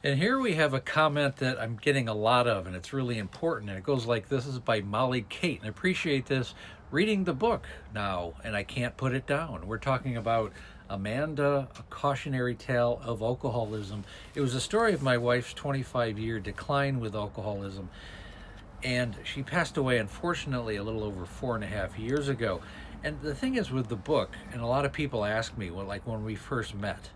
And here we have a comment that I'm getting a lot of, and it's really important. And it goes like this. Is by Molly Kate. And I appreciate this. Reading the book now, and I can't put it down. We're talking about Amanda, a cautionary tale of alcoholism. It was a story of my wife's 25-year decline with alcoholism. And she passed away, unfortunately, a little over 4.5 years ago. And the thing is with the book, and a lot of people ask me, well, like when we first met,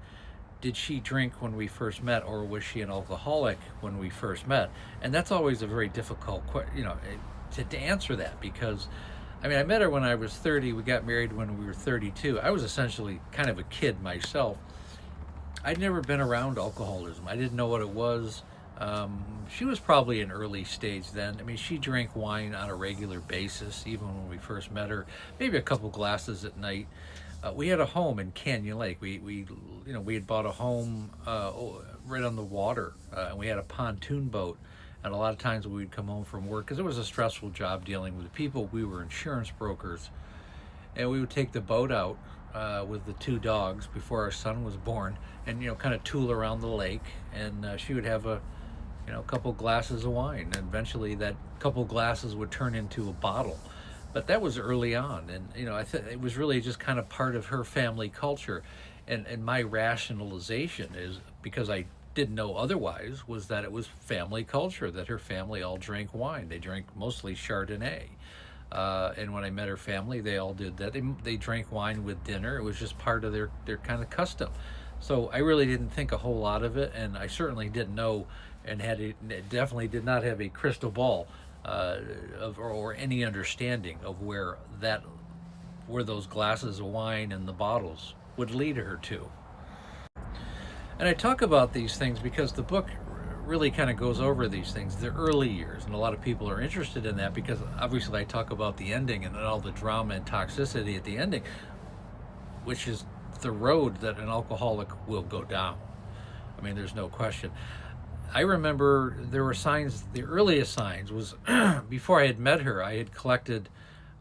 did she drink when we first met, or was she an alcoholic when we first met? And that's always a very difficult to answer that, because I mean, I met her when I was 30. We got married when we were 32. I was essentially kind of a kid myself. I'd never been around alcoholism. I didn't know what it was. She was probably an early stage then. I mean, she drank wine on a regular basis, even when we first met her, maybe a couple glasses at night. We had a home in Canyon Lake. We had bought a home right on the water, and we had a pontoon boat. And a lot of times we'd come home from work, because it was a stressful job dealing with people. We were insurance brokers, and we would take the boat out with the two dogs before our son was born, and kind of tool around the lake. And she would have a couple glasses of wine, and eventually that couple glasses would turn into a bottle. But that was early on, and it was really just kind of part of her family culture. And my rationalization is, because I didn't know otherwise, was that it was family culture, that her family all drank wine. They drank mostly Chardonnay. And when I met her family, they all did that. They drank wine with dinner. It was just part of their kind of custom. So I really didn't think a whole lot of it, and I certainly didn't know, and definitely did not have a crystal ball or any understanding of where those glasses of wine and the bottles would lead her to. And I talk about these things because the book really kind of goes over these things, the early years, and a lot of people are interested in that, because obviously I talk about the ending and all the drama and toxicity at the ending, which is the road that an alcoholic will go down. I mean, there's no question. I remember there were signs. The earliest signs was before I had met her. I had collected,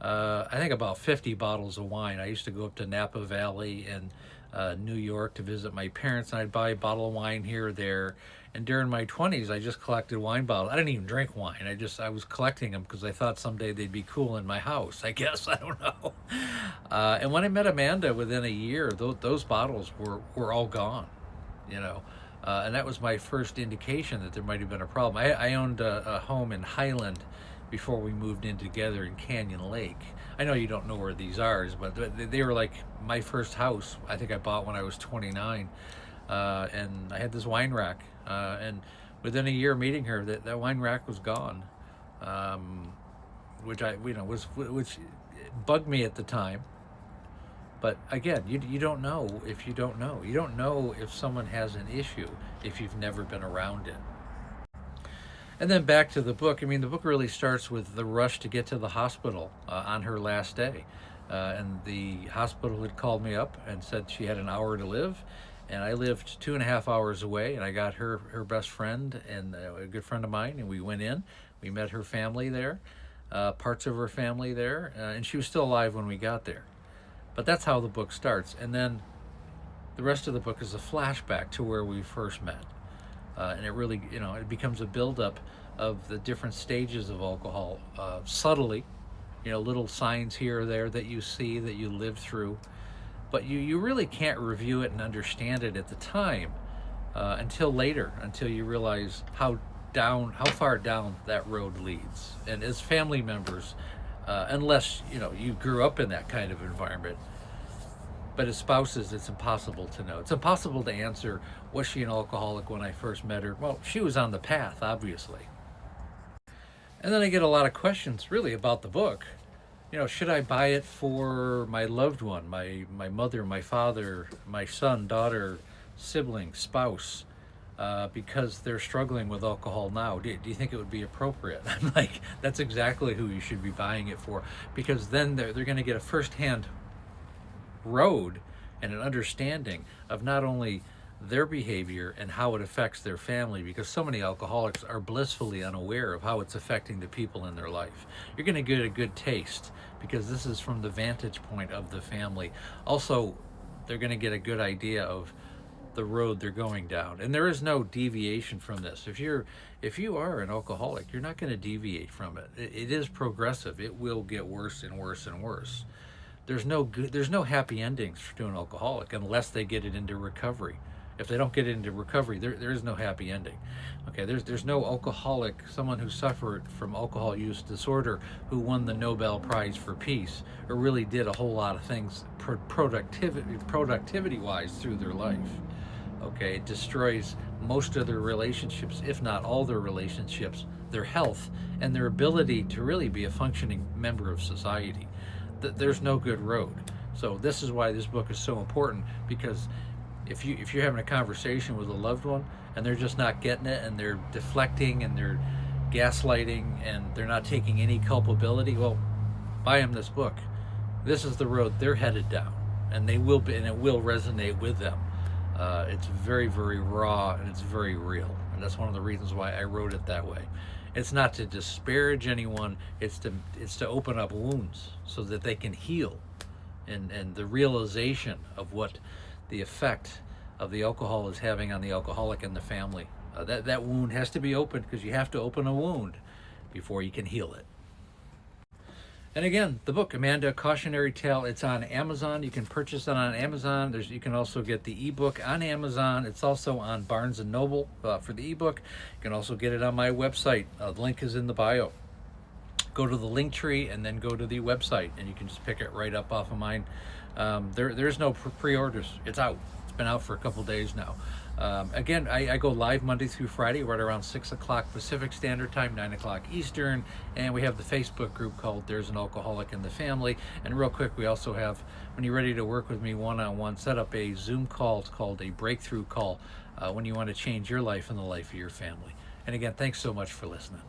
I think, about 50 bottles of wine. I used to go up to Napa Valley and New York to visit my parents, and I'd buy a bottle of wine here or there. And during my 20s, I just collected wine bottles. I didn't even drink wine. I was collecting them because I thought someday they'd be cool in my house, I guess. I don't know. And when I met Amanda, within a year, those bottles were all gone, you know. And that was my first indication that there might have been a problem. I owned a home in Highland before we moved in together in Canyon Lake. I know you don't know where these are, but they were like my first house. I think I bought when I was 29. And I had this wine rack. And within a year meeting her, that wine rack was gone. Which which bugged me at the time. But again, you don't know if you don't know. You don't know if someone has an issue if you've never been around it. And then back to the book. I mean, the book really starts with the rush to get to the hospital on her last day. And the hospital had called me up and said she had an hour to live. And I lived 2.5 hours away, and I got her best friend and a good friend of mine, and we went in. We met her family there, parts of her family there, and she was still alive when we got there. But that's how the book starts. And then the rest of the book is a flashback to where we first met. And it really, it becomes a buildup of the different stages of alcohol, subtly, little signs here or there that you see, that you live through. But you really can't review it and understand it at the time until later, until you realize how far down that road leads. And as family members, unless you grew up in that kind of environment, but as spouses, it's impossible to know. It's impossible to answer, was she an alcoholic when I first met her? Well, she was on the path, obviously. And then I get a lot of questions really about the book. Should I buy it for my loved one, my mother, my father, my son, daughter, sibling, spouse, because they're struggling with alcohol now? Do you think it would be appropriate? I'm like, that's exactly who you should be buying it for, because then they're going to get a firsthand road and an understanding of not only their behavior and how it affects their family, because so many alcoholics are blissfully unaware of how it's affecting the people in their life. You're going to get a good taste because this is from the vantage point of the family. Also, they're going to get a good idea of the road they're going down. And there is no deviation from this. If you are an alcoholic, you're not going to deviate from it. It is progressive. It will get worse and worse and worse. There's no happy endings to an alcoholic unless they get it into recovery. If they don't get it into recovery, there is no happy ending. Okay, there's no alcoholic, someone who suffered from alcohol use disorder, who won the Nobel Prize for Peace, or really did a whole lot of things productivity wise through their life. Okay, it destroys most of their relationships, if not all their relationships, their health, and their ability to really be a functioning member of society. There's no good road. So this is why this book is so important, because if you're having a conversation with a loved one and they're just not getting it, and they're deflecting and they're gaslighting and they're not taking any culpability, well, buy them this book. This is the road they're headed down, and they will be, and it will resonate with them. It's very, very raw, and it's very real, and that's one of the reasons why I wrote it that way. It's not to disparage anyone. It's to open up wounds so that they can heal, and the realization of what the effect of the alcohol is having on the alcoholic and the family. That wound has to be opened, because you have to open a wound before you can heal it. And again, the book, Amanda, Cautionary Tale, it's on Amazon. You can purchase it on Amazon. You can also get the ebook on Amazon. It's also on Barnes & Noble for the ebook. You can also get it on my website. The link is in the bio. Go to the link tree and then go to the website, and you can just pick it right up off of mine. There's no pre-orders. It's out. It's been out for a couple days now. Again, I go live Monday through Friday, right around 6 o'clock Pacific Standard Time, 9 o'clock Eastern, and we have the Facebook group called There's an Alcoholic in the Family. And real quick, we also have, when you're ready to work with me one-on-one, set up a Zoom call. It's called a breakthrough call when you want to change your life and the life of your family. And again, thanks so much for listening.